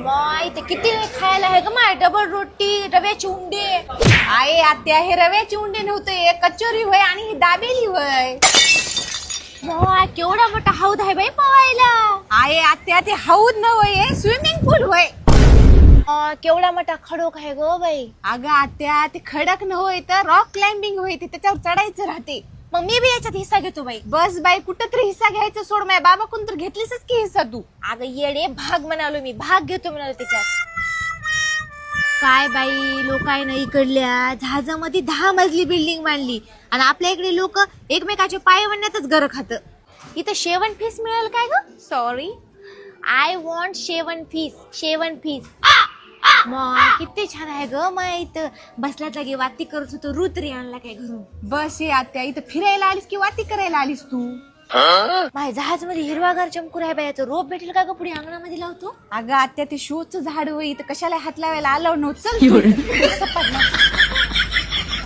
माय ते किती खायला आहे ग माय डबल रोटी रव्याची उंडे आहे आत्या हे रव्याची उंडे नव्हते कचोरी होय आणि ही दाबेली होय माय केवढा मोठा हौद आहे बाई पवायला आहे आत्या ते हौद न होय स्विमिंग पूल होय केवढा मोठा खडक आहे ग बाई अगं आत्या ते खडक न होय तर रॉक क्लाइम्बिंग होय ते त्याच्यावर चढायचं राहते मग मी बी याच्यात हिस्सा घेतो बाई बस बाई कुठं तरी हिस्सा घ्यायचं सोड माझ्या बाबा कोण तर घेतलीस की हिस्सा तू अगं येडे भाग म्हणालो मी भाग घेतो म्हणालो त्याच्यात काय बाई लोक आहे ना इकडल्या जहाजामध्ये 10 मजली बिल्डिंग बांधली आणि आपल्या इकडे लोक एकमेकाच्या पाय वणण्यातच घर खात इथं शेवण फीस मिळेल काय ग सॉरी आय वॉन्ट शेवण फीस मग किती छान आहे ग माय इथं बसल्या जागी वाती करत होतो रुत्री आणला काय घरून बस ये आत्या इथं फिरायला आलीस की वाती करायला आलीस तू माझ्या जहाज मध्ये हिरवागार चमकू आहे बाय रोप भेटेल का ग पुढे अंगणामध्ये लावतो अगं आत्या ते शोचं झाड होई इथं कशाला हात लावायला आलो नव्हतं